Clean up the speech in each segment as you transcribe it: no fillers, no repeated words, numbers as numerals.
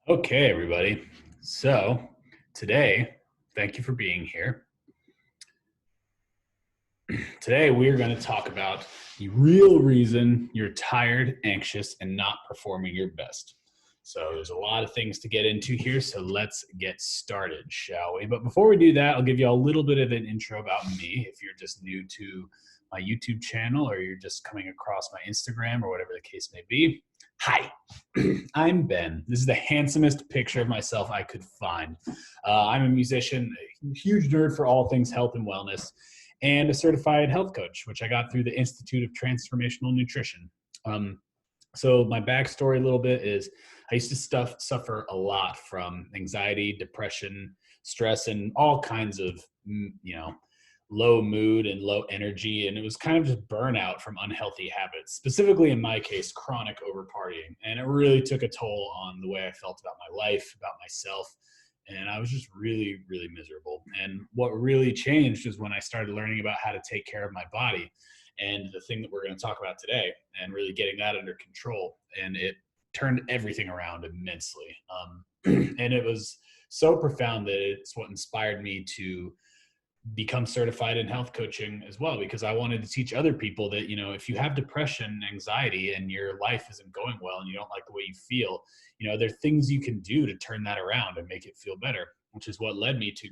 Okay, everybody. So today, thank you for being here. Today, we are going to talk about the real reason you're tired, anxious, and not performing your best. So there's a lot of things to get into here. So let's get started, shall we? But before we do that, I'll give you a little bit of an intro about me. If you're just new to my YouTube channel or you're just coming across my Instagram or whatever the case may be. Hi, I'm Ben. This is the handsomest picture of myself I could find. I'm a musician, a huge nerd for all things health and wellness, and a certified health coach, which I got through the Institute of Transformational Nutrition. So my backstory a little bit is I used to suffer a lot from anxiety, depression, stress, and all kinds of, low mood and low energy. And it was kind of just burnout from unhealthy habits, specifically in my case, chronic over partying. And it really took a toll on the way I felt about my life, about myself. And I was just really, really miserable. And what really changed was when I started learning about how to take care of my body. And the thing that we're going to talk about today, and really getting that under control. And it turned everything around immensely. And it was so profound that it's what inspired me to become certified in health coaching as well, because I wanted to teach other people that, if you have depression, anxiety, and your life isn't going well and you don't like the way you feel, there are things you can do to turn that around and make it feel better, which is what led me to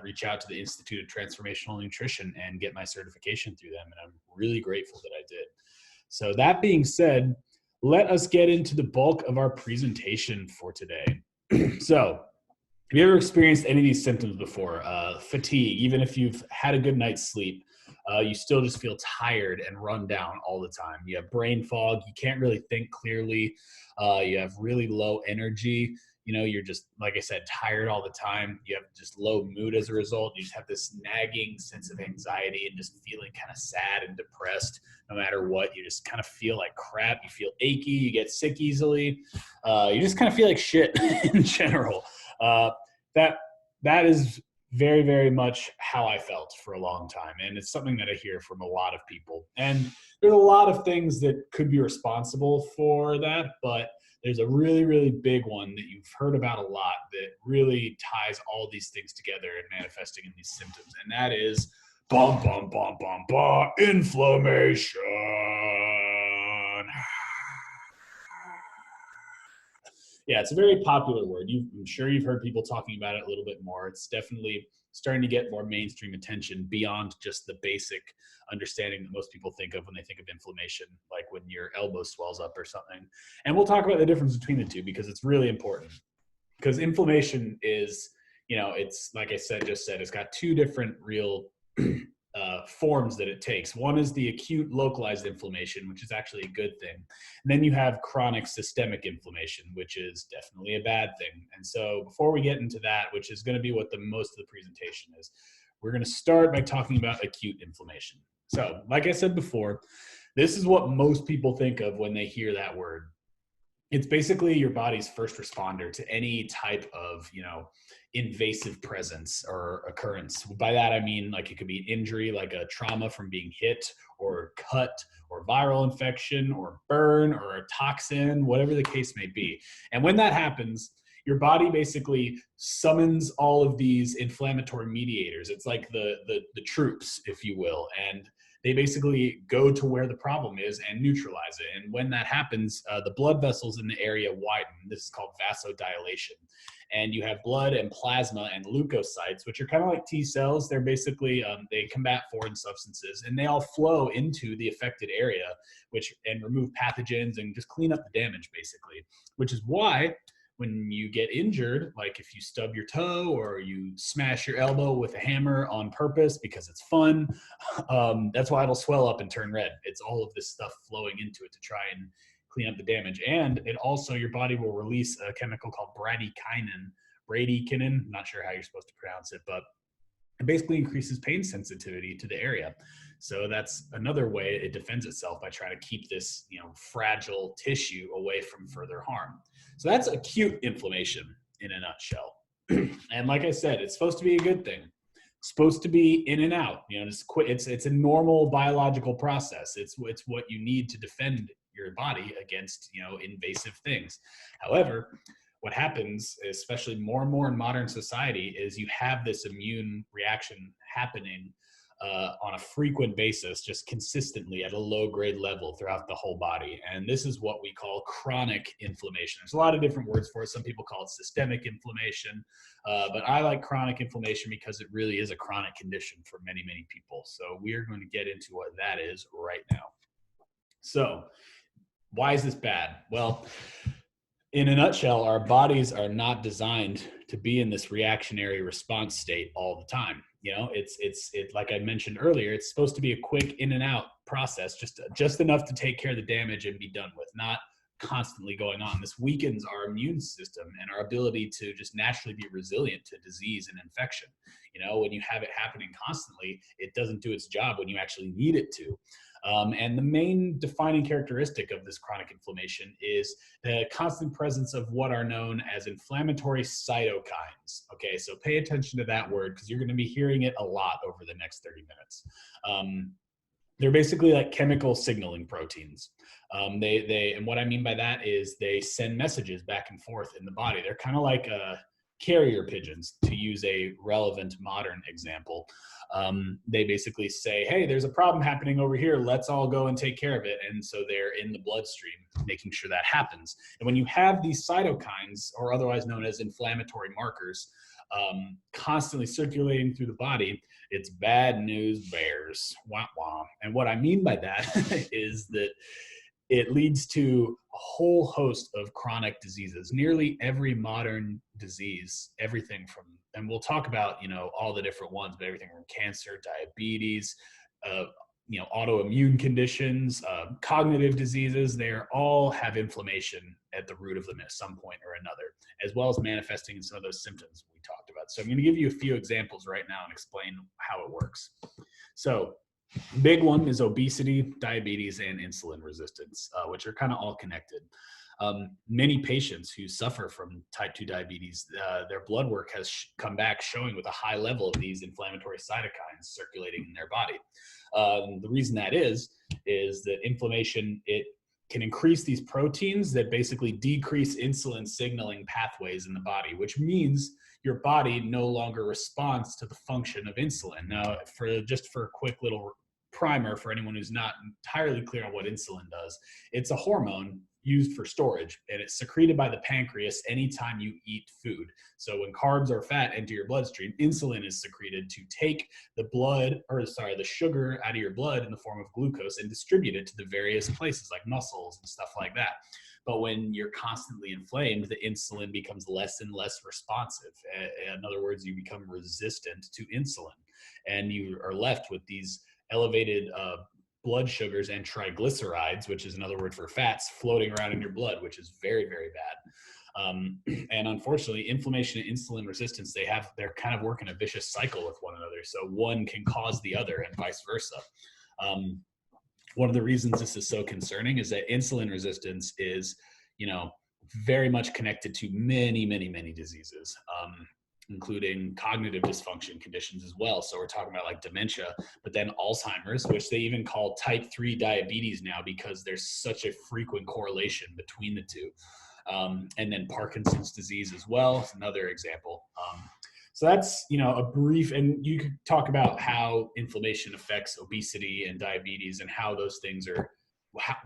reach out to the Institute of Transformational Nutrition and get my certification through them. And I'm really grateful that I did. So that being said, let us get into the bulk of our presentation for today. So, have you ever experienced any of these symptoms before? Fatigue, even if you've had a good night's sleep, you still just feel tired and run down all the time. You have brain fog. You can't really think clearly. You have really low energy. You're just, like I said, tired all the time. You have just low mood as a result. You just have this nagging sense of anxiety and just feeling kind of sad and depressed no matter what. You just kind of feel like crap. You feel achy. You get sick easily. You just kind of feel like shit in general. That is very, very much how I felt for a long time. And it's something that I hear from a lot of people. And there's a lot of things that could be responsible for that, but there's a really, really big one that you've heard about a lot that really ties all these things together and manifesting in these symptoms. And that is inflammation. Yeah, it's a very popular word. I'm sure you've heard people talking about it a little bit more. It's definitely starting to get more mainstream attention beyond just the basic understanding that most people think of when they think of inflammation, like when your elbow swells up or something. And we'll talk about the difference between the two because it's really important. Because inflammation is, it's like I said, it's got two different real forms that it takes. One is the acute localized inflammation, which is actually a good thing. And then you have chronic systemic inflammation, which is definitely a bad thing. And so before we get into that, which is going to be what the most of the presentation is, we're going to start by talking about acute inflammation. So like I said before, this is what most people think of when they hear that word. It's basically your body's first responder to any type of, invasive presence or occurrence. By that, I mean, like, it could be an injury, like a trauma from being hit or cut or viral infection or burn or a toxin, whatever the case may be. And when that happens, your body basically summons all of these inflammatory mediators. It's like the troops, if you will. And they basically go to where the problem is and neutralize it. And when that happens, the blood vessels in the area widen. This is called vasodilation. And you have blood and plasma and leukocytes, which are kind of like T cells. They're basically, they combat foreign substances, and they all flow into the affected area, and remove pathogens and just clean up the damage, basically. Which is why when you get injured, like if you stub your toe or you smash your elbow with a hammer on purpose because it's fun, that's why it'll swell up and turn red. It's all of this stuff flowing into it to try and clean up the damage. And it also, your body will release a chemical called bradykinin, I'm not sure how you're supposed to pronounce it, but it basically increases pain sensitivity to the area. So that's another way it defends itself, by trying to keep this, fragile tissue away from further harm. So that's acute inflammation in a nutshell. And like I said, it's supposed to be a good thing. It's supposed to be in and out. It's a normal biological process. It's what you need to defend your body against, invasive things. However, what happens, especially more and more in modern society, is you have this immune reaction happening on a frequent basis, just consistently at a low grade level throughout the whole body. And this is what we call chronic inflammation. There's a lot of different words for it. Some people call it systemic inflammation, but I like chronic inflammation because it really is a chronic condition for many, many people. So we are going to get into what that is right now. So why is this bad? Well, in a nutshell, our bodies are not designed to be in this reactionary response state all the time. You know, it's like I mentioned earlier, it's supposed to be a quick in and out process, just enough to take care of the damage and be done with, not constantly going on. This weakens our immune system and our ability to just naturally be resilient to disease and infection. You know, when you have it happening constantly, it doesn't do its job when you actually need it to. And the main defining characteristic of this chronic inflammation is the constant presence of what are known as inflammatory cytokines. Okay, so pay attention to that word because you're going to be hearing it a lot over the next 30 minutes. They're basically like chemical signaling proteins. And what I mean by that is they send messages back and forth in the body. They're kind of like carrier pigeons, to use a relevant modern example. They basically say, hey, there's a problem happening over here. Let's all go and take care of it. And so they're in the bloodstream, making sure that happens. And when you have these cytokines, or otherwise known as inflammatory markers, constantly circulating through the body, it's bad news bears. Wah, wah. And what I mean by that is that it leads to a whole host of chronic diseases. Nearly every modern disease, everything from, and we'll talk about, you know, all the different ones, but everything from cancer, diabetes, you know, autoimmune conditions, cognitive diseases, they all have inflammation at the root of them at some point or another, as well as manifesting in some of those symptoms we talked about. So I'm going to give you a few examples right now and explain how it works. So big one is obesity, diabetes, and insulin resistance, which are kind of all connected. Many patients who suffer from type 2 diabetes, their blood work has come back showing with a high level of these inflammatory cytokines circulating in their body. The reason that is that inflammation, it can increase these proteins that basically decrease insulin signaling pathways in the body, which means your body no longer responds to the function of insulin. Now, for a quick little primer for anyone who's not entirely clear on what insulin does, it's a hormone used for storage, and it's secreted by the pancreas anytime you eat food. So when carbs or fat enter your bloodstream, insulin is secreted to take the sugar out of your blood in the form of glucose and distribute it to the various places like muscles and stuff like that. But when you're constantly inflamed, the insulin becomes less and less responsive. In other words, you become resistant to insulin, and you are left with these elevated blood sugars and triglycerides, which is another word for fats, floating around in your blood, which is very, very bad. And unfortunately, inflammation and insulin resistance, they're kind of working a vicious cycle with one another. So one can cause the other and vice versa. One of the reasons this is so concerning is that insulin resistance is, you know, very much connected to many, many, many diseases, including cognitive dysfunction conditions as well. So we're talking about like dementia, but then Alzheimer's, which they even call type 3 diabetes now because there's such a frequent correlation between the two. And then Parkinson's disease as well is another example. So that's, you know, a brief, and you could talk about how inflammation affects obesity and diabetes and how those things are,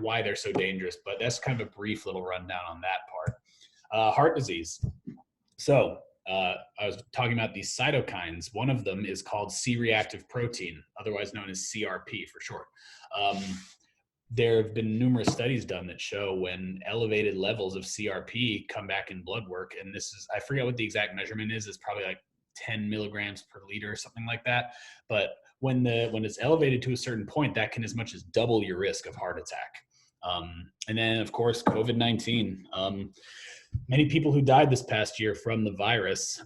why they're so dangerous. But that's kind of a brief little rundown on that part. Heart disease. So I was talking about these cytokines. One of them is called C-reactive protein, otherwise known as CRP for short. There have been numerous studies done that show when elevated levels of CRP come back in blood work, and this is, I forget what the exact measurement is, it's probably like 10 milligrams per liter or something like that. But when it's elevated to a certain point, that can as much as double your risk of heart attack. And then of course, COVID-19. Many people who died this past year from the virus,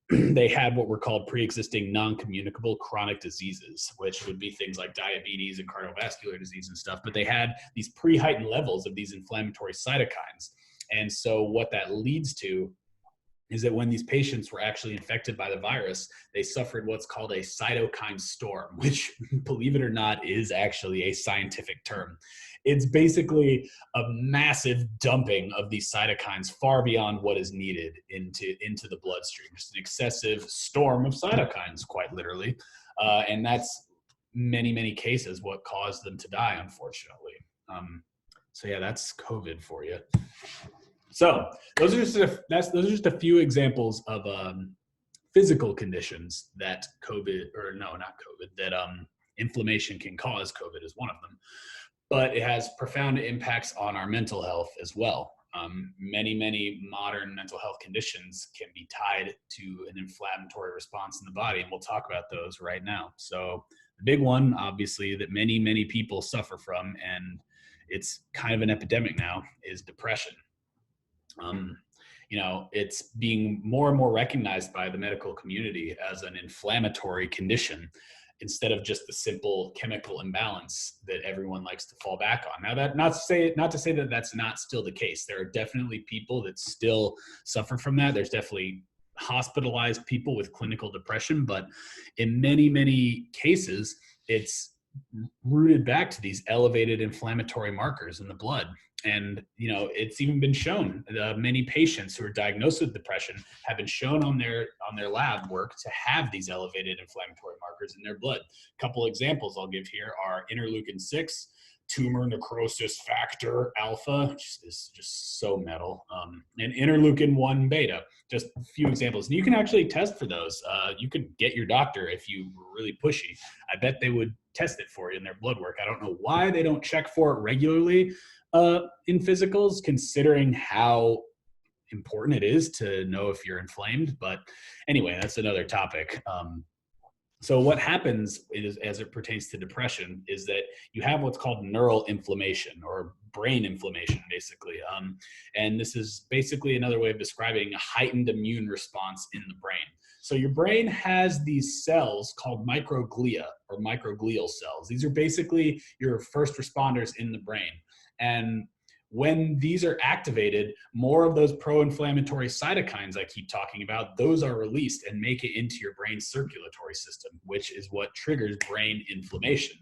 they had what were called pre-existing non-communicable chronic diseases, which would be things like diabetes and cardiovascular disease and stuff, but they had these pre-heightened levels of these inflammatory cytokines. And so what that leads to is that when these patients were actually infected by the virus, they suffered what's called a cytokine storm, which, believe it or not, is actually a scientific term. it's basically a massive dumping of these cytokines far beyond what is needed into the bloodstream. Just an excessive storm of cytokines, quite literally. And that's many cases what caused them to die, unfortunately. So yeah, that's COVID for you. So those are just a few examples of physical conditions that inflammation can cause. COVID is one of them, but it has profound impacts on our mental health as well. Many modern mental health conditions can be tied to an inflammatory response in the body, and we'll talk about those right now. So the big one, obviously, that many people suffer from, and it's kind of an epidemic now, is depression. It's being more and more recognized by the medical community as an inflammatory condition instead of just the simple chemical imbalance that everyone likes to fall back on. Now, that not to say that that's not still the case. There are definitely people that still suffer from that. There's definitely hospitalized people with clinical depression, but in many cases, it's rooted back to these elevated inflammatory markers in the blood. And, it's even been shown many patients who are diagnosed with depression have been shown on their lab work to have these elevated inflammatory markers in their blood. A couple examples I'll give here are interleukin-6, tumor necrosis factor alpha, which is just so metal, and interleukin-1 beta. Just a few examples. And you can actually test for those. You could get your doctor, if you were really pushy, I bet they would test it for you in their blood work. I don't know why they don't check for it regularly in physicals, considering how important it is to know if you're inflamed. But anyway, that's another topic. So what happens is, as it pertains to depression, is that you have what's called neural inflammation, or brain inflammation, basically. And this is basically another way of describing a heightened immune response in the brain. So your brain has these cells called microglia, or microglial cells. These are basically your first responders in the brain. And when these are activated, more of those pro-inflammatory cytokines I keep talking about, those are released and make it into your brain's circulatory system, which is what triggers brain inflammation.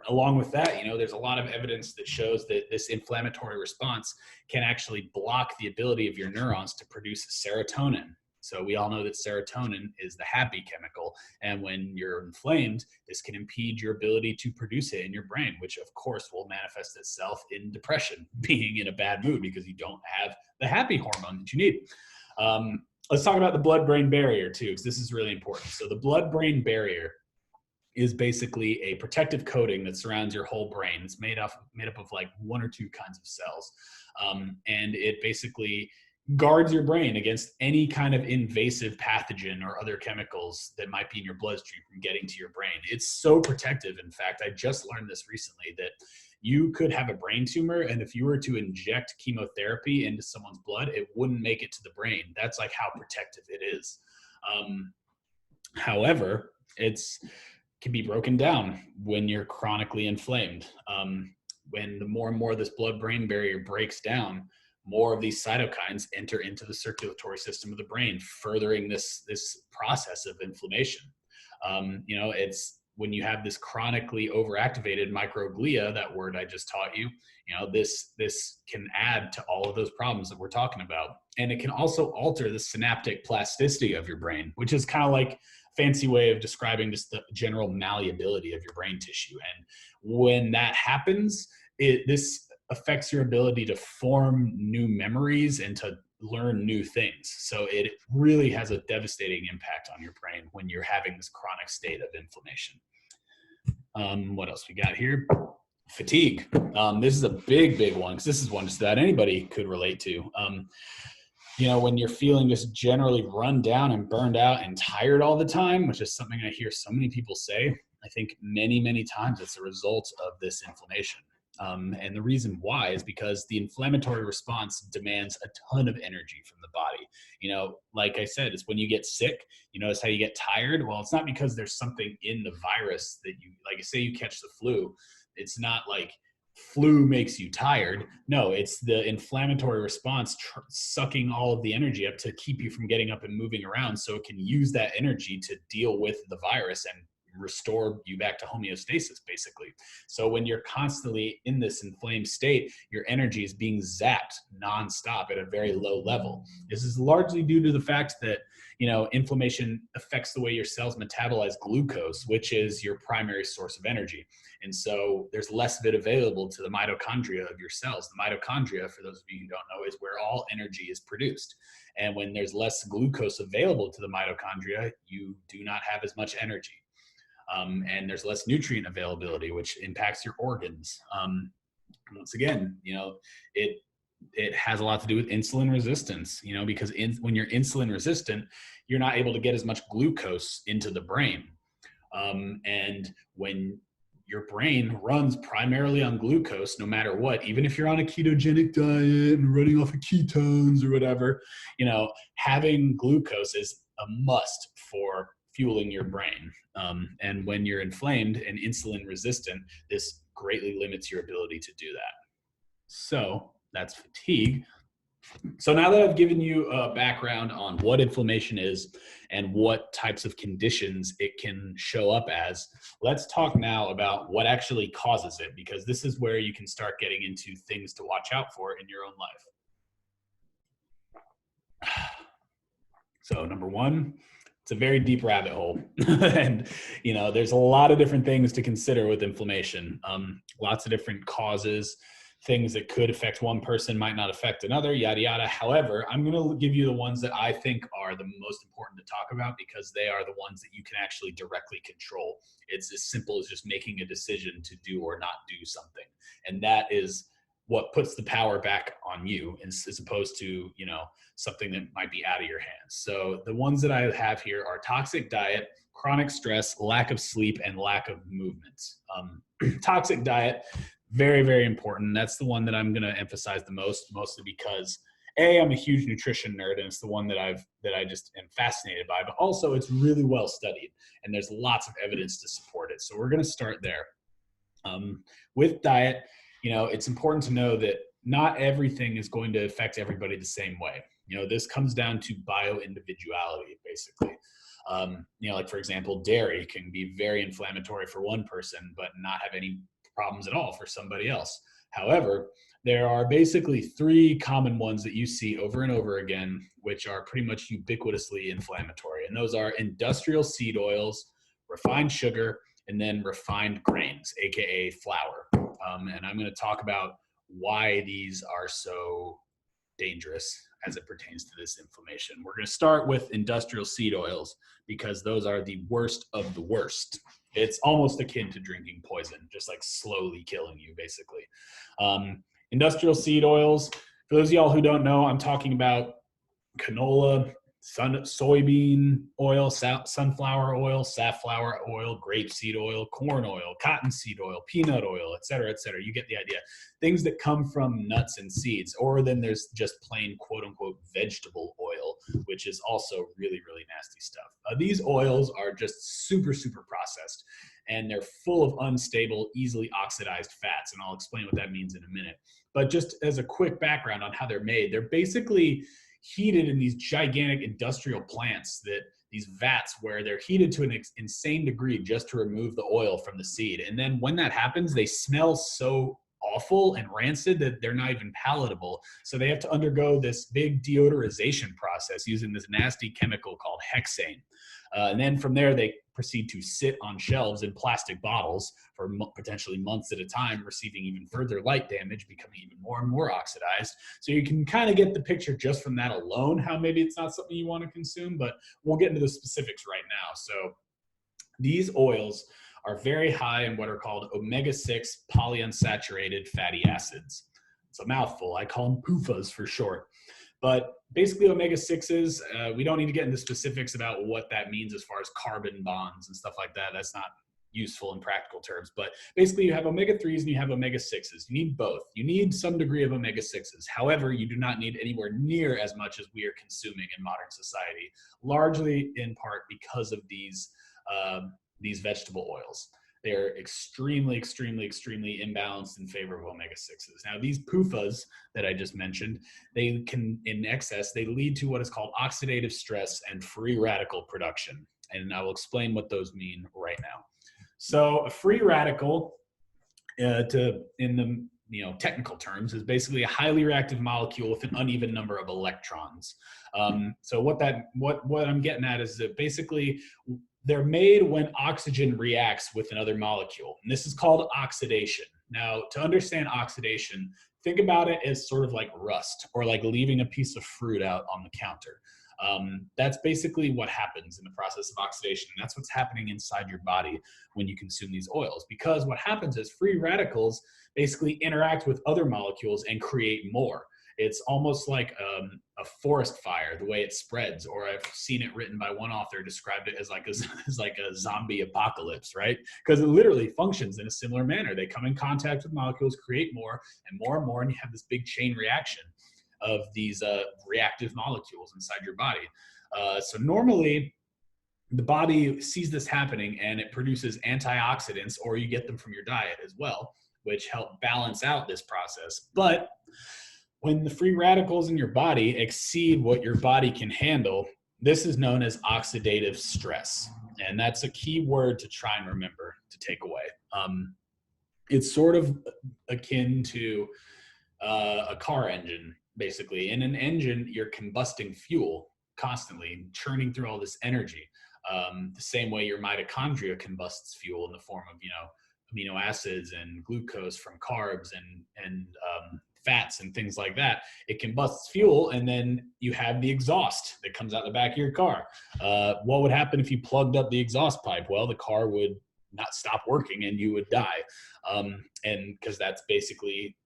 Along with that, there's a lot of evidence that shows that this inflammatory response can actually block the ability of your neurons to produce serotonin. So we all know that serotonin is the happy chemical. And when you're inflamed, this can impede your ability to produce it in your brain, which of course will manifest itself in depression, being in a bad mood because you don't have the happy hormone that you need. Let's talk about the blood-brain barrier too, because this is really important. So the blood-brain barrier is basically a protective coating that surrounds your whole brain. It's made up of like one or two kinds of cells. And it basically guards your brain against any kind of invasive pathogen or other chemicals that might be in your bloodstream from getting to your brain. It's so protective. In fact, I just learned this recently, that you could have a brain tumor, and if you were to inject chemotherapy into someone's blood, it wouldn't make it to the brain. That's like how protective it is. However, can be broken down when you're chronically inflamed. When the more and more this blood-brain barrier breaks down, more of these cytokines enter into the circulatory system of the brain, furthering this process of inflammation. It's when you have this chronically overactivated microglia, that word I just taught you, this can add to all of those problems that we're talking about. And it can also alter the synaptic plasticity of your brain, which is kind of like a fancy way of describing just the general malleability of your brain tissue. And when that happens, this affects your ability to form new memories and to learn new things. So it really has a devastating impact on your brain when you're having this chronic state of inflammation. What else we got here? Fatigue. This is a big one, because this is one just that anybody could relate to. When you're feeling just generally run down and burned out and tired all the time, which is something I hear so many people say, I think many times it's a result of this inflammation. And the reason why is because the inflammatory response demands a ton of energy from the body. Like I said, it's when you get sick, you notice how you get tired. Well, it's not because there's something in the virus that like say you catch the flu. It's not like flu makes you tired. No, it's the inflammatory response sucking all of the energy up to keep you from getting up and moving around, so it can use that energy to deal with the virus and restore you back to homeostasis, basically. So when you're constantly in this inflamed state, your energy is being zapped nonstop at a very low level. This is largely due to the fact that, inflammation affects the way your cells metabolize glucose, which is your primary source of energy. And so there's less of it available to the mitochondria of your cells. The mitochondria, for those of you who don't know, is where all energy is produced. And when there's less glucose available to the mitochondria, you do not have as much energy. And there's less nutrient availability, which impacts your organs. Once again, it has a lot to do with insulin resistance, because when you're insulin resistant, you're not able to get as much glucose into the brain. And when your brain runs primarily on glucose, no matter what, even if you're on a ketogenic diet and running off of ketones or whatever, having glucose is a must for fueling your brain. And when you're inflamed and insulin resistant, this greatly limits your ability to do that. So that's fatigue. So now that I've given you a background on what inflammation is and what types of conditions it can show up as, let's talk now about what actually causes it, because this is where you can start getting into things to watch out for in your own life. So number one, it's a very deep rabbit hole. And, there's a lot of different things to consider with inflammation. Lots of different causes. Things that could affect one person might not affect another, yada, yada. However, I'm going to give you the ones that I think are the most important to talk about, because they are the ones that you can actually directly control. It's as simple as just making a decision to do or not do something. And that is what puts the power back on you, as opposed to, something that might be out of your hands. So the ones that I have here are toxic diet, chronic stress, lack of sleep, and lack of movement. Toxic diet, very, very important. That's the one that I'm going to emphasize the most, mostly because I'm a huge nutrition nerd, and it's the one that I just am fascinated by, but also it's really well studied and there's lots of evidence to support it. So we're going to start there. With diet, it's important to know that not everything is going to affect everybody the same way. This comes down to bio-individuality, basically. Like for example, dairy can be very inflammatory for one person, but not have any problems at all for somebody else. However, there are basically three common ones that you see over and over again, which are pretty much ubiquitously inflammatory. And those are industrial seed oils, refined sugar, and then refined grains, AKA flour. And I'm going to talk about why these are so dangerous as it pertains to this inflammation. We're going to start with industrial seed oils, because those are the worst of the worst. It's almost akin to drinking poison, just like slowly killing you, basically. Industrial seed oils, for those of y'all who don't know, I'm talking about canola, soybean oil, sunflower oil, safflower oil, grapeseed oil, corn oil, cottonseed oil, peanut oil, et cetera, et cetera. You get the idea. Things that come from nuts and seeds. Or then there's just plain quote unquote vegetable oil, which is also really, really nasty stuff. These oils are just super, super processed, and they're full of unstable, easily oxidized fats. And I'll explain what that means in a minute. But just as a quick background on how they're made, they're basically heated in these gigantic industrial plants, these vats where they're heated to an insane degree just to remove the oil from the seed. And then when that happens, they smell so awful and rancid that they're not even palatable. So they have to undergo this big deodorization process using this nasty chemical called hexane. And then from there, they proceed to sit on shelves in plastic bottles for potentially months at a time, receiving even further light damage, becoming even more and more oxidized. So you can kind of get the picture just from that alone, how maybe it's not something you want to consume, but we'll get into the specifics right now. So these oils are very high in what are called omega-6 polyunsaturated fatty acids. It's a mouthful. I call them PUFAs for short. But basically omega-6s, we don't need to get into specifics about what that means as far as carbon bonds and stuff like that. That's not useful in practical terms. But basically you have omega-3s and you have omega-6s. You need both. You need some degree of omega-6s. However, you do not need anywhere near as much as we are consuming in modern society, largely in part because of these vegetable oils. They're extremely, extremely, extremely imbalanced in favor of omega-6s. Now, these PUFAs that I just mentioned, they can, in excess, they lead to what is called oxidative stress and free radical production. And I will explain what those mean right now. So a free radical, in the technical terms, is basically a highly reactive molecule with an uneven number of electrons. So what I'm getting at is that basically they're made when oxygen reacts with another molecule, and this is called oxidation. Now, to understand oxidation, think about it as sort of like rust, or like leaving a piece of fruit out on the counter. That's basically what happens in the process of oxidation. And that's what's happening inside your body when you consume these oils, because what happens is free radicals basically interact with other molecules and create more. It's almost like a forest fire, the way it spreads, or I've seen it written by one author, described it as like a zombie apocalypse, right? Because it literally functions in a similar manner. They come in contact with molecules, create more and more, and you have this big chain reaction of these reactive molecules inside your body. So normally the body sees this happening and it produces antioxidants, or you get them from your diet as well, which help balance out this process. But when the free radicals in your body exceed what your body can handle, this is known as oxidative stress. And that's a key word to try and remember to take away. It's sort of akin to a car engine, basically. In an engine, you're combusting fuel constantly, churning through all this energy. The same way your mitochondria combusts fuel in the form of, amino acids and glucose from carbs and fats and things like that. It combusts fuel, and then you have the exhaust that comes out the back of your car. What would happen if you plugged up the exhaust pipe? Well, the car would not stop working and you would die. And because that's basically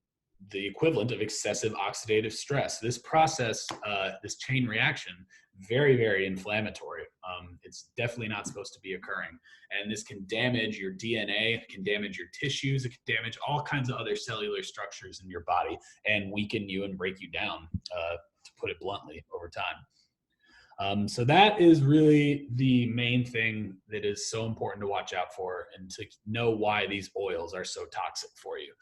the equivalent of excessive oxidative stress. This process, this chain reaction, very, very inflammatory. It's definitely not supposed to be occurring. And this can damage your DNA, it can damage your tissues, it can damage all kinds of other cellular structures in your body and weaken you and break you down, to put it bluntly, over time. So that is really the main thing that is so important to watch out for, and to know why these oils are so toxic for you.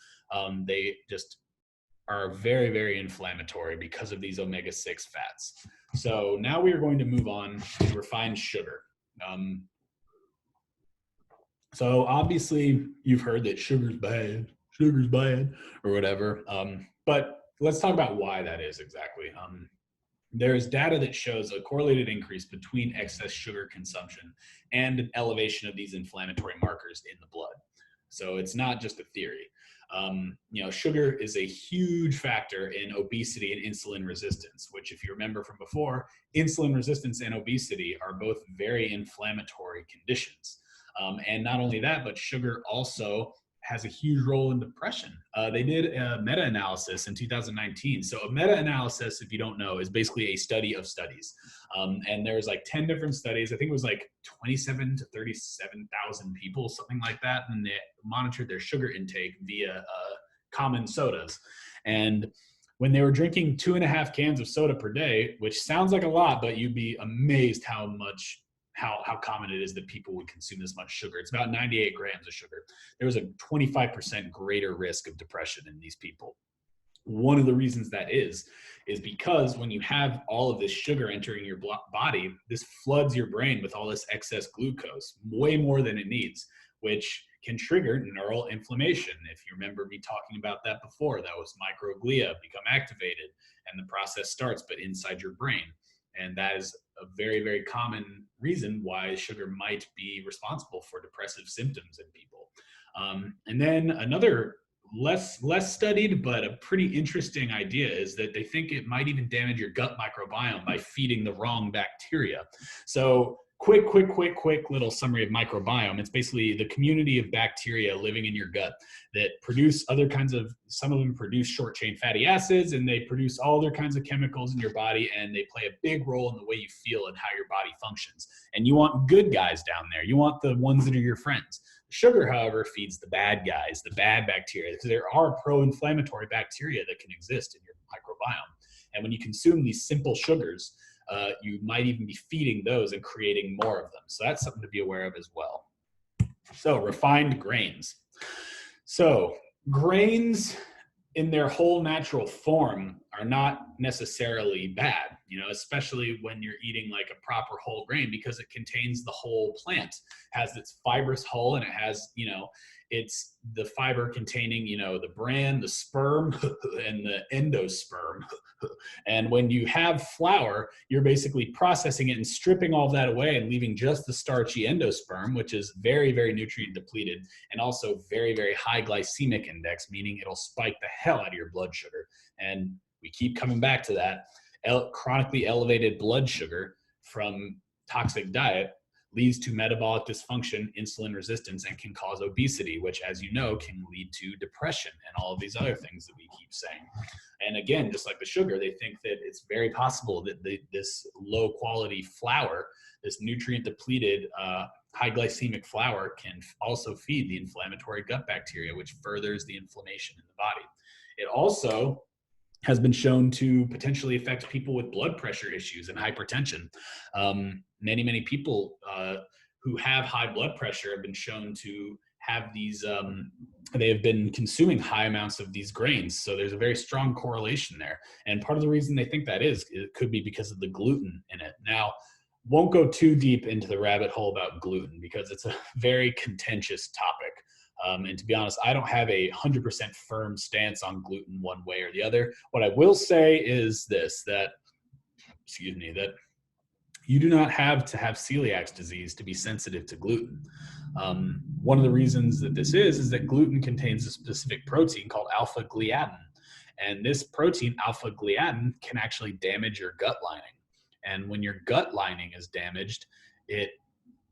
They just are very, very inflammatory because of these omega-6 fats. So now we are going to move on to refined sugar. So obviously you've heard that sugar's bad, or whatever. But let's talk about why that is exactly. There is data that shows a correlated increase between excess sugar consumption and an elevation of these inflammatory markers in the blood. So it's not just a theory. Sugar is a huge factor in obesity and insulin resistance, which, if you remember from before, insulin resistance and obesity are both very inflammatory conditions. And not only that, but sugar also has a huge role in depression. They did a meta-analysis in 2019. So a meta-analysis, if you don't know, is basically a study of studies. And there's like 10 different studies. I think it was like 27 to 37,000 people, something like that. And they monitored their sugar intake via common sodas. And when they were drinking 2.5 cans of soda per day, which sounds like a lot, but you'd be amazed how common it is that people would consume this much sugar. It's about 98 grams of sugar. There was a 25% greater risk of depression in these people. One of the reasons that is because when you have all of this sugar entering your body, this floods your brain with all this excess glucose, way more than it needs, which can trigger neural inflammation. If you remember me talking about that before, that was microglia become activated and the process starts, but inside your brain. And that is a very, very common reason why sugar might be responsible for depressive symptoms in people. And then another less studied, but a pretty interesting idea is that they think it might even damage your gut microbiome by feeding the wrong bacteria. So quick little summary of microbiome. It's basically the community of bacteria living in your gut that produce other kinds of, some of them produce short chain fatty acids, and they produce all other kinds of chemicals in your body, and they play a big role in the way you feel and how your body functions. And you want good guys down there. You want the ones that are your friends. Sugar, however, feeds the bad guys, the bad bacteria, because there are pro-inflammatory bacteria that can exist in your microbiome. And when you consume these simple sugars, you might even be feeding those and creating more of them. So that's something to be aware of as well. So refined grains. So grains in their whole natural form are not necessarily bad. you know, especially when you're eating like a proper whole grain, because it contains the whole plant, has its fibrous hull, and it has, you know, it's the fiber containing, you know, the bran, the sperm, and the endosperm. And when you have flour, you're basically processing it and stripping all of that away and leaving just the starchy endosperm, which is very, very nutrient depleted and also very, very high glycemic index, meaning it'll spike the hell out of your blood sugar. And we keep coming back to that. Chronically elevated blood sugar from toxic diet leads to metabolic dysfunction, insulin resistance, and can cause obesity, which, as you know, can lead to depression and all of these other things that we keep saying. And again, just like the sugar, they think that it's very possible that this low quality flour, this nutrient depleted, high glycemic flour, can also feed the inflammatory gut bacteria, which furthers the inflammation in the body. It also has been shown to potentially affect people with blood pressure issues and hypertension. Many people who have high blood pressure have been shown to have these, they have been consuming high amounts of these grains. So there's a very strong correlation there. And part of the reason they think that is, it could be because of the gluten in it. Now, won't go too deep into the rabbit hole about gluten because it's a very contentious topic. And to be honest, I don't have a 100% firm stance on gluten one way or the other. What I will say is this, that you do not have to have celiac disease to be sensitive to gluten. One of the reasons that this is that gluten contains a specific protein called alpha gliadin. And this protein, alpha gliadin, can actually damage your gut lining. And when your gut lining is damaged, it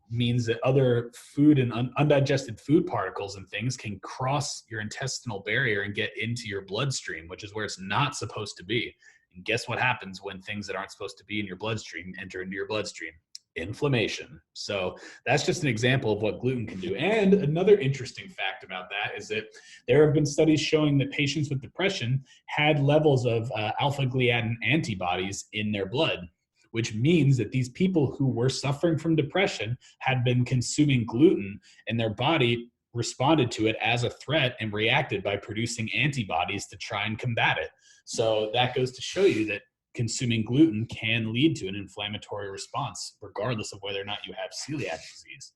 means that other food and undigested food particles and things can cross your intestinal barrier and get into your bloodstream, which is where it's not supposed to be. And guess what happens when things that aren't supposed to be in your bloodstream enter into your bloodstream? Inflammation. So that's just an example of what gluten can do. And another interesting fact about that is that there have been studies showing that patients with depression had levels of alpha gliadin antibodies in their blood, which means that these people who were suffering from depression had been consuming gluten, and their body responded to it as a threat and reacted by producing antibodies to try and combat it. So that goes to show you that consuming gluten can lead to an inflammatory response, regardless of whether or not you have celiac disease.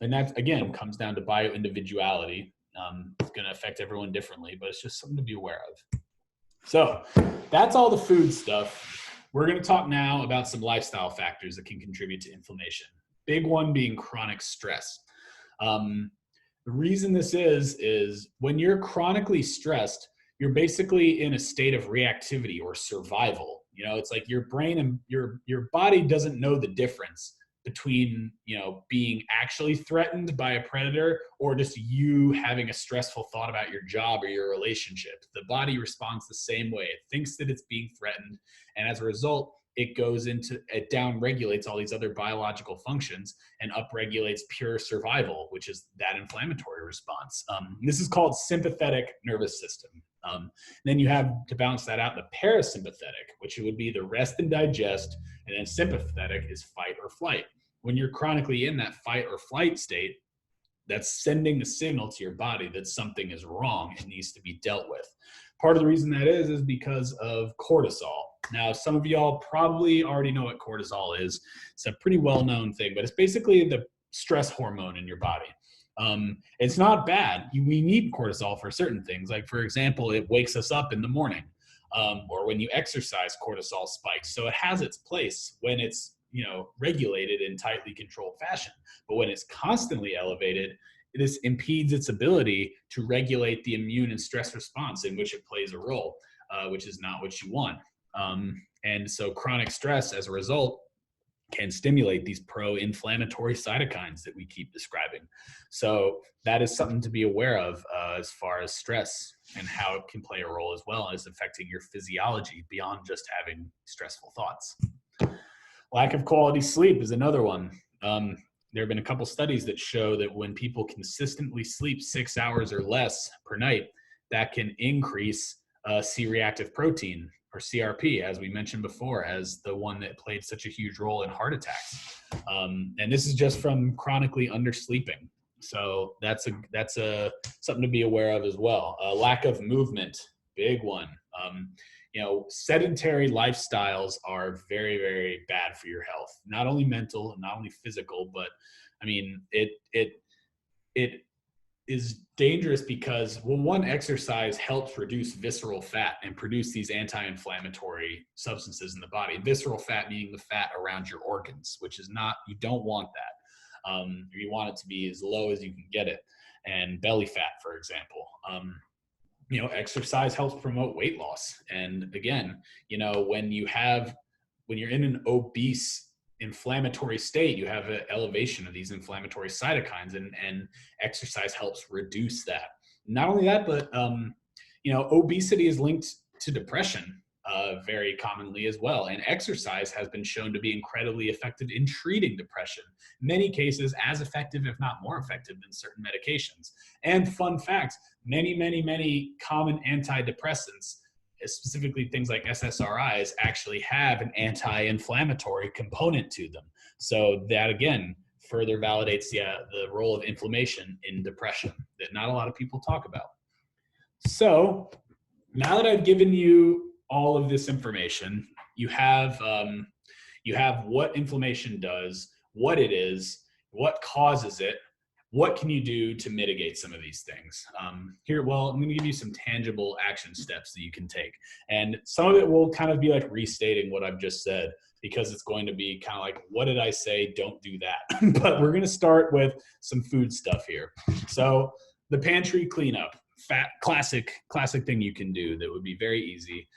And that, again, comes down to bioindividuality. It's going to affect everyone differently, but it's just something to be aware of. So that's all the food stuff. We're going to talk now about some lifestyle factors that can contribute to inflammation. Big one being chronic stress. The reason this is when you're chronically stressed, you're basically in a state of reactivity or survival. You know, it's like your brain and your body doesn't know the difference between, you know, being actually threatened by a predator or just you having a stressful thought about your job or your relationship. The body responds the same way. It thinks that it's being threatened, and as a result, it down-regulates all these other biological functions and upregulates pure survival, which is that inflammatory response. This is called sympathetic nervous system. Then you have, to balance that out, the parasympathetic, which would be the rest and digest, and then sympathetic is fight or flight. When you're chronically in that fight or flight state, that's sending the signal to your body that something is wrong and needs to be dealt with. Part of the reason that is because of cortisol. Now, some of y'all probably already know what cortisol is. It's a pretty well-known thing, but it's basically the stress hormone in your body. It's not bad. We need cortisol for certain things. Like, for example, it wakes us up in the morning, or when you exercise, cortisol spikes. So it has its place when it's, you know, regulated in tightly controlled fashion. But when it's constantly elevated, this impedes its ability to regulate the immune and stress response in which it plays a role, which is not what you want. And so chronic stress, as a result, can stimulate these pro-inflammatory cytokines that we keep describing. So that is something to be aware of as far as stress and how it can play a role as well as affecting your physiology beyond just having stressful thoughts. Lack of quality sleep is another one. There have been a couple studies that show that when people consistently sleep 6 hours or less per night, that can increase C-reactive protein, or CRP, as we mentioned before, as the one that played such a huge role in heart attacks. And this is just from chronically undersleeping. So that's something to be aware of as well. Lack of movement big one. You know, sedentary lifestyles are very, very bad for your health. Not only mental, not only physical, but I mean, it is dangerous because, well, one, exercise helps reduce visceral fat and produce these anti-inflammatory substances in the body. Visceral fat meaning the fat around your organs, which is not, you don't want that. You want it to be as low as you can get it. And belly fat, for example. You know, exercise helps promote weight loss. And again, you know, when you're in an obese inflammatory state, you have an elevation of these inflammatory cytokines, and exercise helps reduce that. Not only that, but you know, obesity is linked to depression very commonly as well. And exercise has been shown to be incredibly effective in treating depression. In many cases, as effective, if not more effective, than certain medications. And fun fact, many common antidepressants, specifically things like SSRIs, actually have an anti-inflammatory component to them. So that, again, further validates the role of inflammation in depression that not a lot of people talk about. So now that I've given you all of this information, you have what inflammation does, what it is, what causes it, what can you do to mitigate some of these things. Here, well, I'm going to give you some tangible action steps that you can take. And some of it will kind of be like restating what I've just said, because it's going to be kind of like, what did I say? Don't do that. But we're going to start with some food stuff here. So the pantry cleanup, classic thing you can do that would be very easy.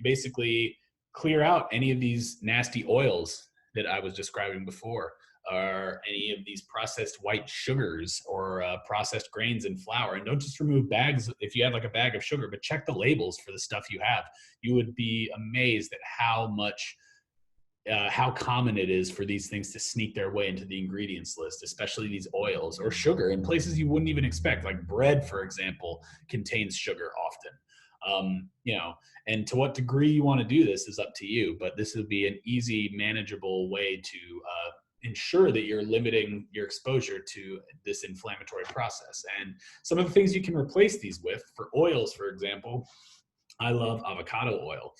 Basically clear out any of these nasty oils that I was describing before, or any of these processed white sugars or processed grains and flour. And don't just remove bags if you have like a bag of sugar, but check the labels for the stuff you have. You would be amazed at how common it is for these things to sneak their way into the ingredients list, especially these oils or sugar in places you wouldn't even expect. Like bread, for example, contains sugar often. You know, and to what degree you want to do this is up to you, but this would be an easy, manageable way to ensure that you're limiting your exposure to this inflammatory process. And some of the things you can replace these with, for oils, for example, I love avocado oil.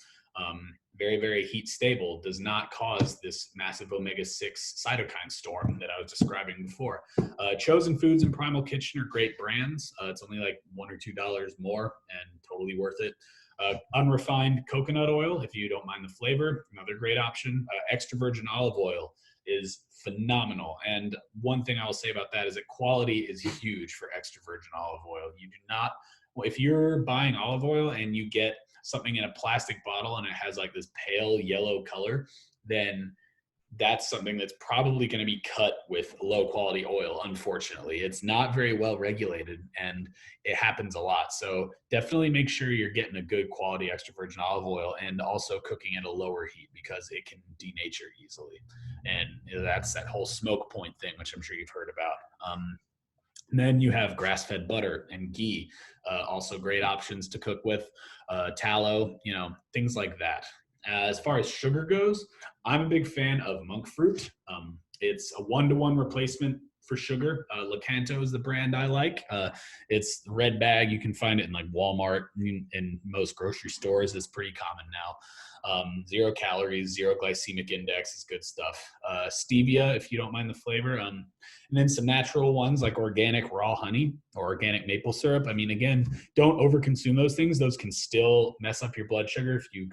Very, very heat stable, does not cause this massive omega-6 cytokine storm that I was describing before. Chosen Foods and Primal Kitchen are great brands. It's only like $1 or $2 more and totally worth it. Unrefined coconut oil, if you don't mind the flavor, another great option. Extra virgin olive oil is phenomenal. And one thing I will say about that is that quality is huge for extra virgin olive oil. You do not, if you're buying olive oil and you get something in a plastic bottle and it has like this pale yellow color, then that's something that's probably going to be cut with low quality oil. Unfortunately, it's not very well regulated and it happens a lot. So definitely make sure you're getting a good quality extra virgin olive oil, and also cooking at a lower heat, because it can denature easily. And you know, that's that whole smoke point thing, which I'm sure you've heard about. And then you have grass-fed butter and ghee, also great options to cook with, tallow, you know, things like that. As far as sugar goes, I'm a big fan of monk fruit. It's a 1-to-1 replacement for sugar. Lakanto is the brand I like. It's the red bag. You can find it in like Walmart and most grocery stores. It's pretty common now. 0 calories, 0 glycemic index is good stuff. Stevia, if you don't mind the flavor. And then some natural ones like organic raw honey or organic maple syrup. I mean, again, don't overconsume those things. Those can still mess up your blood sugar if you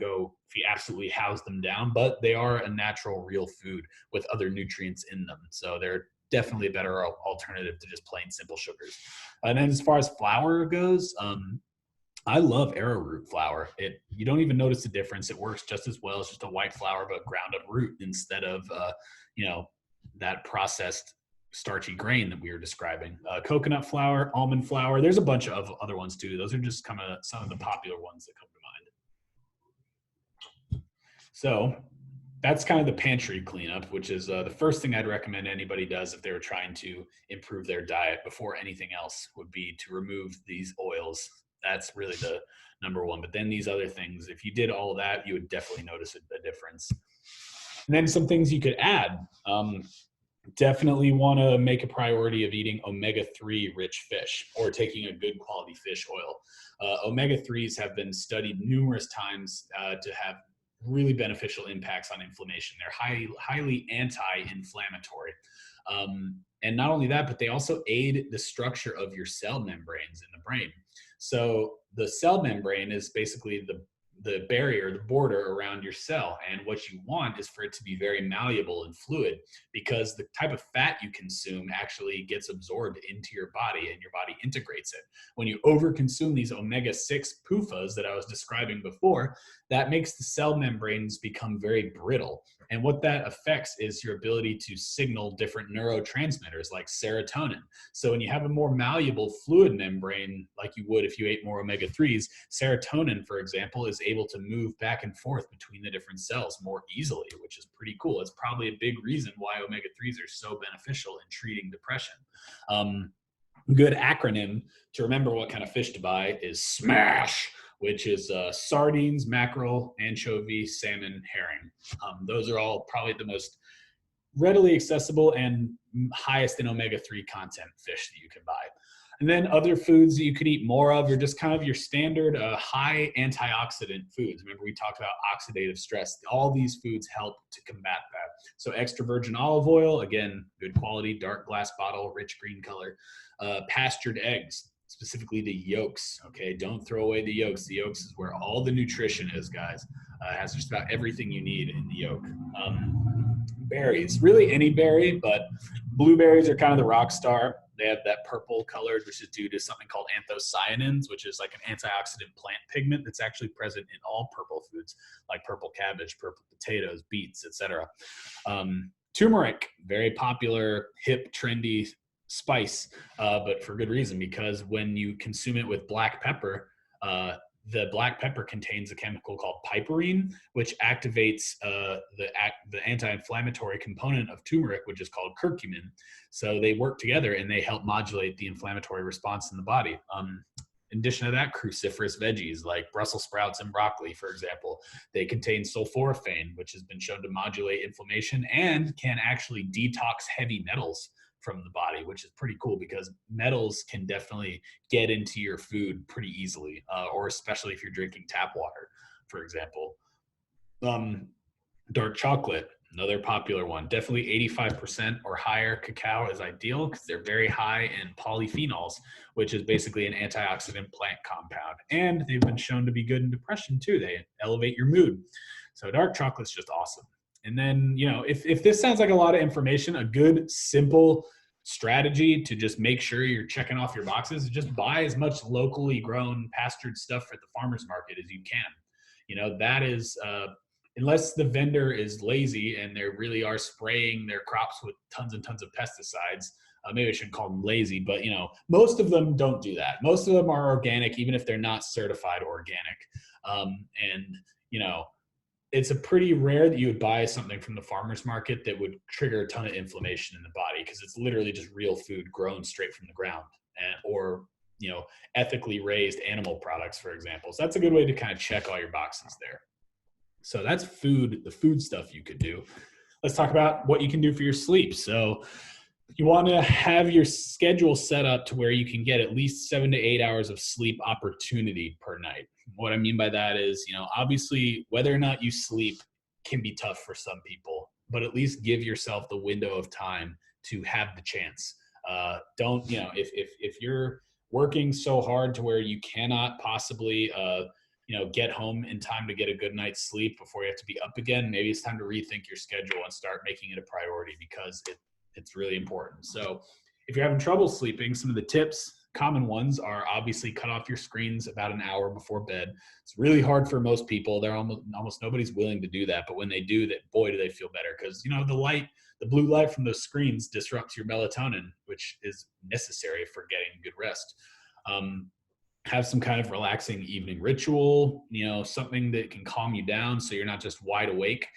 absolutely house them down, but they are a natural, real food with other nutrients in them. So they're definitely a better alternative to just plain simple sugars. And then as far as flour goes, I love arrowroot flour. You don't even notice the difference. It works just as well as just a white flour, but ground up root instead of, you know, that processed starchy grain that we were describing. Coconut flour, almond flour. There's a bunch of other ones too. Those are just kind of some of the popular ones that come to mind. So that's kind of the pantry cleanup, which is the first thing I'd recommend anybody does if they were trying to improve their diet before anything else, would be to remove these oils. That's really the number one. But then these other things, if you did all of that, you would definitely notice a difference. And then some things you could add. Definitely want to make a priority of eating omega-3 rich fish or taking a good quality fish oil. Omega-3s have been studied numerous times to have really beneficial impacts on inflammation. They're highly anti-inflammatory. And not only that, but they also aid the structure of your cell membranes in the brain. So the cell membrane is basically the barrier, the border around your cell. And what you want is for it to be very malleable and fluid, because the type of fat you consume actually gets absorbed into your body and your body integrates it. When you overconsume these omega-6 PUFAs that I was describing before, that makes the cell membranes become very brittle. And what that affects is your ability to signal different neurotransmitters like serotonin. So when you have a more malleable fluid membrane, like you would if you ate more omega-3s, serotonin, for example, is able to move back and forth between the different cells more easily, which is pretty cool. It's probably a big reason why omega-3s are so beneficial in treating depression. Good acronym to remember what kind of fish to buy is SMASH, which is sardines, mackerel, anchovy, salmon, herring. Those are all probably the most readily accessible and highest in omega-3 content fish that you can buy. And then other foods that you could eat more of are just kind of your standard high antioxidant foods. Remember, we talked about oxidative stress. All these foods help to combat that. So extra virgin olive oil, again, good quality, dark glass bottle, rich green color. Pastured eggs, specifically the yolks. Okay, don't throw away the yolks. The yolks is where all the nutrition is, guys. It has just about everything you need in the yolk. Berries, really any berry, but blueberries are kind of the rock star. They have that purple colored, which is due to something called anthocyanins, which is like an antioxidant plant pigment that's actually present in all purple foods, like purple cabbage, purple potatoes, beets, etc. Turmeric, very popular, hip, trendy spice, but for good reason, because when you consume it with black pepper, the black pepper contains a chemical called piperine, which activates the anti-inflammatory component of turmeric, which is called curcumin. So they work together and they help modulate the inflammatory response in the body. In addition to that, cruciferous veggies like Brussels sprouts and broccoli, for example, they contain sulforaphane, which has been shown to modulate inflammation and can actually detox heavy metals from the body, which is pretty cool because metals can definitely get into your food pretty easily, or especially if you're drinking tap water, for example. Dark chocolate, another popular one. Definitely 85% or higher cacao is ideal because they're very high in polyphenols, which is basically an antioxidant plant compound. And they've been shown to be good in depression too. They elevate your mood. So dark chocolate's just awesome. And then, if this sounds like a lot of information, a good, simple strategy to just make sure you're checking off your boxes is just buy as much locally grown pastured stuff at the farmer's market as you can. That is, unless the vendor is lazy and they really are spraying their crops with tons and tons of pesticides. Maybe I shouldn't call them lazy, but most of them don't do that. Most of them are organic, even if they're not certified organic. And it's a pretty rare that you would buy something from the farmer's market that would trigger a ton of inflammation in the body, because it's literally just real food grown straight from the ground, or ethically raised animal products, for example. So that's a good way to kind of check all your boxes there. So that's food, the food stuff you could do. Let's talk about what you can do for your sleep. So you want to have your schedule set up to where you can get at least 7 to 8 hours of sleep opportunity per night. What I mean by that is, obviously whether or not you sleep can be tough for some people, but at least give yourself the window of time to have the chance. Don't, if you're working so hard to where you cannot possibly, get home in time to get a good night's sleep before you have to be up again, maybe it's time to rethink your schedule and start making it a priority, because it's really important. So if you're having trouble sleeping, some of the tips, common ones, are obviously cut off your screens about an hour before bed. It's really hard for most people. They're almost nobody's willing to do that. But when they do that, boy, do they feel better, because, the blue light from those screens disrupts your melatonin, which is necessary for getting good rest. Have some kind of relaxing evening ritual, something that can calm you down so you're not just wide awake,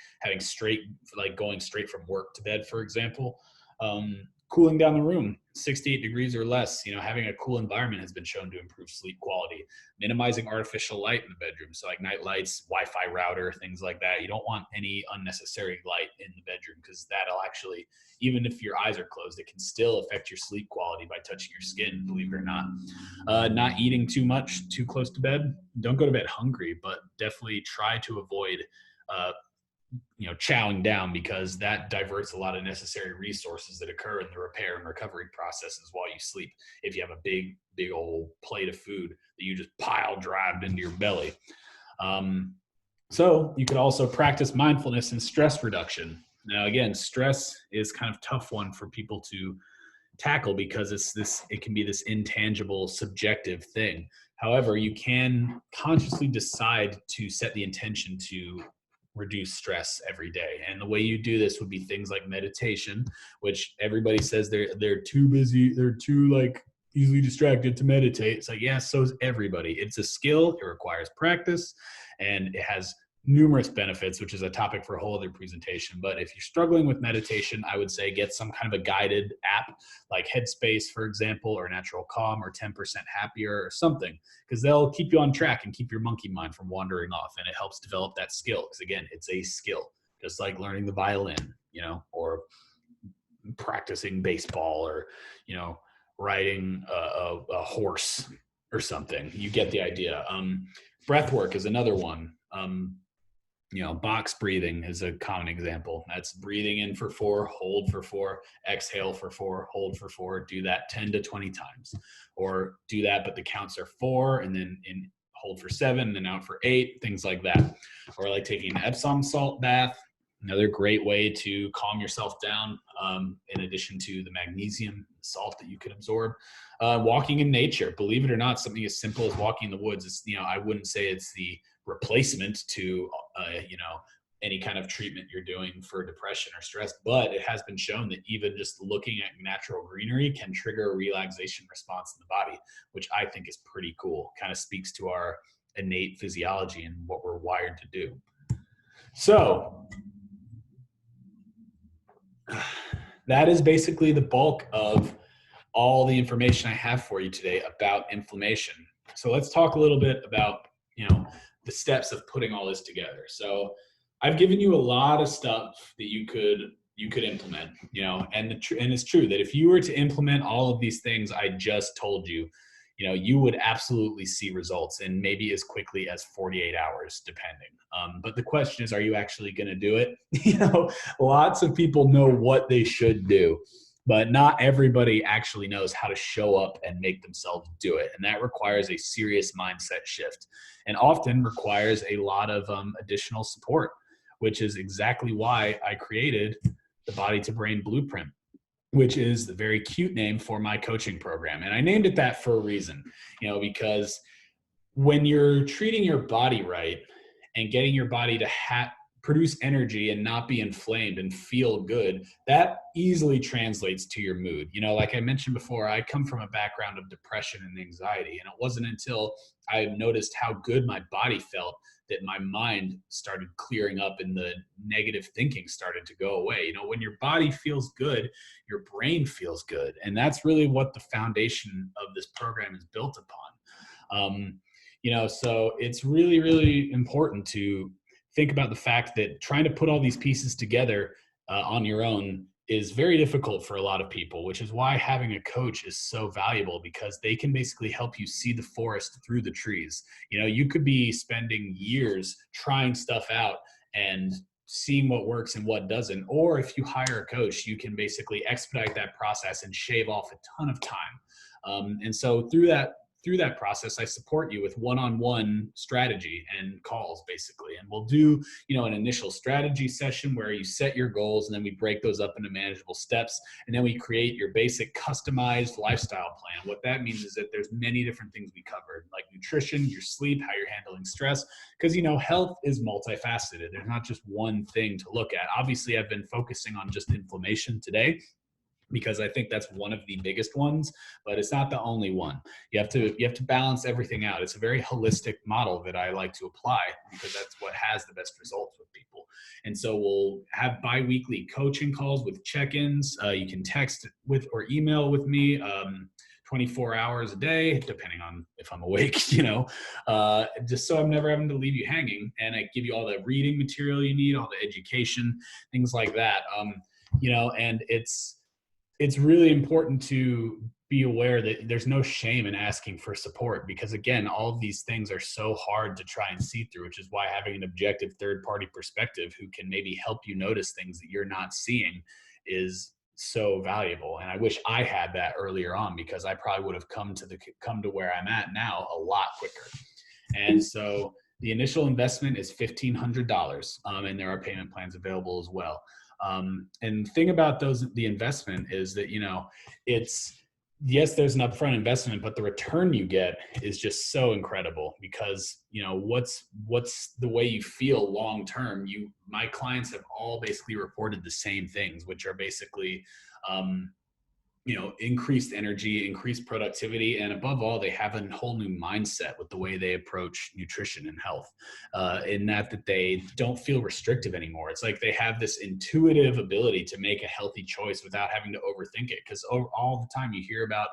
going straight from work to bed, for example. cooling down the room, 68 degrees or less. Having a cool environment has been shown to improve sleep quality. Minimizing artificial light in the bedroom, so like night lights, Wi-Fi router, things like that. You don't want any unnecessary light in the bedroom, because that'll actually, even if your eyes are closed, it can still affect your sleep quality by touching your skin, believe it or not. Not eating too much too close to bed. Don't go to bed hungry, but definitely try to avoid chowing down, because that diverts a lot of necessary resources that occur in the repair and recovery processes while you sleep. If you have a big old plate of food that you just pile drive into your belly. So you could also practice mindfulness and stress reduction. Now, again, stress is kind of a tough one for people to tackle, because it can be this intangible, subjective thing. However, you can consciously decide to set the intention to reduce stress every day. And the way you do this would be things like meditation, which everybody says they're too busy, they're too easily distracted to meditate. It's like, yeah, so is everybody. It's a skill, it requires practice, and it has numerous benefits, which is a topic for a whole other presentation. But if you're struggling with meditation, I would say get some kind of a guided app like Headspace, for example, or Natural Calm, or 10% Happier, or something, because they'll keep you on track and keep your monkey mind from wandering off. And it helps develop that skill, because again, it's a skill, just like learning the violin, or practicing baseball, or, riding a horse or something. You get the idea. Breath work is another one. Box breathing is a common example. That's breathing in for 4, hold for 4, exhale for 4, hold for 4. Do that 10 to 20 times. Or do that, but the counts are 4, and then hold for 7, and then out for 8, things like that. Or like taking an Epsom salt bath, another great way to calm yourself down, in addition to the magnesium salt that you can absorb. Walking in nature, believe it or not, something as simple as walking in the woods is, I wouldn't say it's the replacement to any kind of treatment you're doing for depression or stress, but it has been shown that even just looking at natural greenery can trigger a relaxation response in the body, which I think is pretty cool. Kind of speaks to our innate physiology and what we're wired to do. So that is basically the bulk of all the information I have for you today about inflammation. So let's talk a little bit about, the steps of putting all this together. So I've given you a lot of stuff that you could implement, and it's true that if you were to implement all of these things I just told you, you would absolutely see results in maybe as quickly as 48 hours, depending. But the question is, are you actually going to do it? Lots of people know what they should do, but not everybody actually knows how to show up and make themselves do it. And that requires a serious mindset shift, and often requires a lot of additional support, which is exactly why I created the Body to Brain Blueprint, which is the very cute name for my coaching program. And I named it that for a reason, because when you're treating your body right and getting your body to produce energy and not be inflamed and feel good, that easily translates to your mood. Like I mentioned before, I come from a background of depression and anxiety, and it wasn't until I noticed how good my body felt that my mind started clearing up and the negative thinking started to go away. When your body feels good, your brain feels good. And that's really what the foundation of this program is built upon. So it's really, really important to think about the fact that trying to put all these pieces together on your own is very difficult for a lot of people, which is why having a coach is so valuable, because they can basically help you see the forest through the trees. You could be spending years trying stuff out and seeing what works and what doesn't. Or if you hire a coach, you can basically expedite that process and shave off a ton of time. And so through that process, I support you with one-on-one strategy and calls, basically. And we'll do, an initial strategy session where you set your goals, and then we break those up into manageable steps. And then we create your basic customized lifestyle plan. What that means is that there's many different things we covered, like nutrition, your sleep, how you're handling stress, because, health is multifaceted. There's not just one thing to look at. Obviously, I've been focusing on just inflammation today, because I think that's one of the biggest ones, but it's not the only one. You have to balance everything out. It's a very holistic model that I like to apply, because that's what has the best results with people. And so we'll have bi-weekly coaching calls with check-ins. You can text with or email with me 24 hours a day, depending on if I'm awake, just so I'm never having to leave you hanging. And I give you all the reading material you need, all the education, things like that. And it's really important to be aware that there's no shame in asking for support, because again, all of these things are so hard to try and see through, which is why having an objective third-party perspective who can maybe help you notice things that you're not seeing is so valuable. And I wish I had that earlier on, because I probably would have come to where I'm at now a lot quicker. And so the initial investment is $1,500, and there are payment plans available as well. And the thing about the investment is that, yes, there's an upfront investment, but the return you get is just so incredible, because, what's the way you feel long-term. My clients have all basically reported the same things, which are basically, increased energy, increased productivity, and above all, they have a whole new mindset with the way they approach nutrition and health, in that they don't feel restrictive anymore. It's like they have this intuitive ability to make a healthy choice without having to overthink it. Because all the time you hear about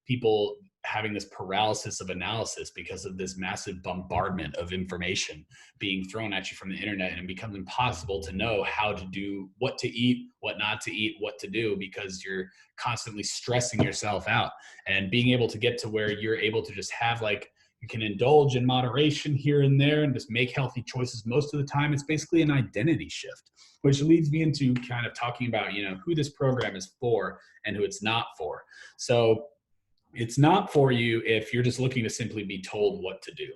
people having this paralysis of analysis because of this massive bombardment of information being thrown at you from the internet, and it becomes impossible to know how to do, what to eat, what not to eat, what to do, because you're constantly stressing yourself out. And being able to get to where you're able to just have, you can indulge in moderation here and there and just make healthy choices most of the time. It's basically an identity shift, which leads me into kind of talking about, who this program is for and who it's not for. So it's not for you if you're just looking to simply be told what to do.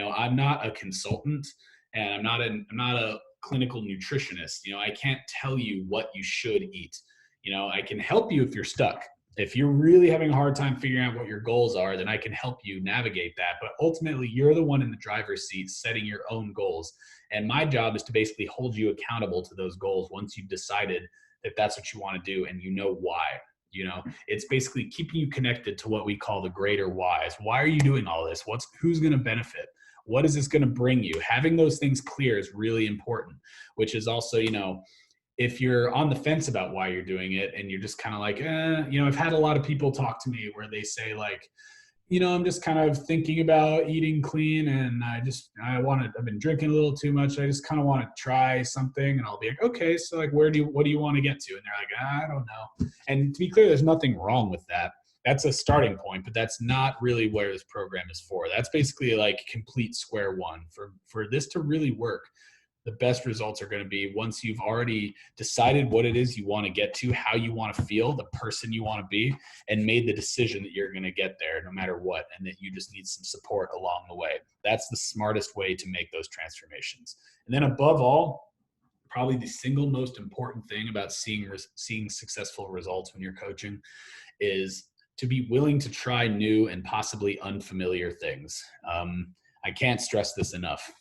I'm not a consultant, and I'm not a clinical nutritionist. I can't tell you what you should eat. I can help you if you're stuck. If you're really having a hard time figuring out what your goals are, then I can help you navigate that. But ultimately, you're the one in the driver's seat setting your own goals. And my job is to basically hold you accountable to those goals once you've decided that that's what you want to do and you know why. It's basically keeping you connected to what we call the greater whys. Why are you doing all this? Who's going to benefit? What is this going to bring you? Having those things clear is really important, which is also, if you're on the fence about why you're doing it and you're just kind of like, I've had a lot of people talk to me where they say I'm just kind of thinking about eating clean, and I've been drinking a little too much. I just kind of want to try something. And I'll be like, okay, so what do you want to get to? And they're like, I don't know. And to be clear, there's nothing wrong with that. That's a starting point, but that's not really where this program is for. That's basically complete square one for this to really work. The best results are going to be once you've already decided what it is you want to get to, how you want to feel, the person you want to be, and made the decision that you're going to get there no matter what, and that you just need some support along the way. That's the smartest way to make those transformations. And then above all, probably the single most important thing about seeing successful results when you're coaching is to be willing to try new and possibly unfamiliar things. I can't stress this enough.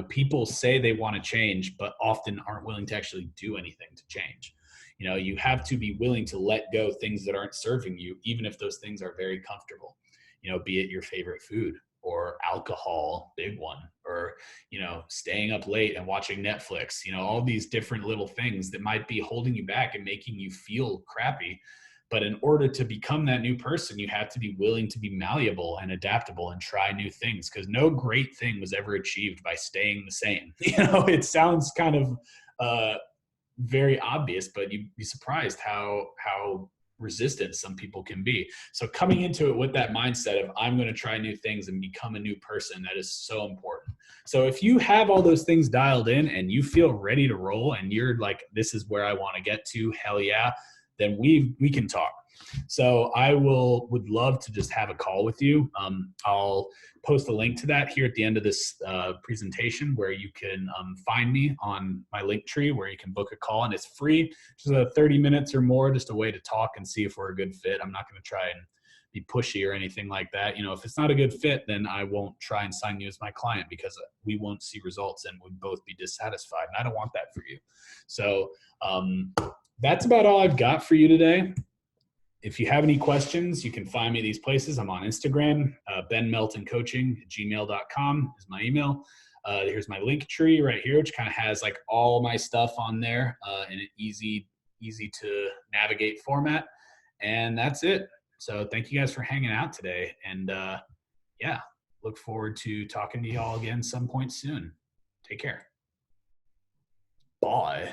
People say they want to change, but often aren't willing to actually do anything to change. You have to be willing to let go things that aren't serving you, even if those things are very comfortable, be it your favorite food or alcohol, big one, or, staying up late and watching Netflix, all these different little things that might be holding you back and making you feel crappy. But in order to become that new person, you have to be willing to be malleable and adaptable and try new things, because no great thing was ever achieved by staying the same. It sounds kind of very obvious, but you'd be surprised how resistant some people can be. So coming into it with that mindset of I'm going to try new things and become a new person, that is so important. So if you have all those things dialed in and you feel ready to roll and you're like, this is where I want to get to, hell yeah, then we can talk. So I would love to just have a call with you. I'll post a link to that here at the end of this presentation, where you can find me on my Linktree, where you can book a call, and it's free. Just 30 minutes or more, just a way to talk and see if we're a good fit. I'm not going to try and be pushy or anything like that. If it's not a good fit, then I won't try and sign you as my client, because we won't see results and we'd both be dissatisfied. And I don't want that for you. So that's about all I've got for you today. If you have any questions, you can find me at these places. I'm on Instagram, benmeltoncoaching@gmail.com is my email. Here's my link tree right here, which kind of has like all my stuff on there in an easy to navigate format. And that's it. So thank you guys for hanging out today. And yeah, look forward to talking to you all again some point soon. Take care. Bye.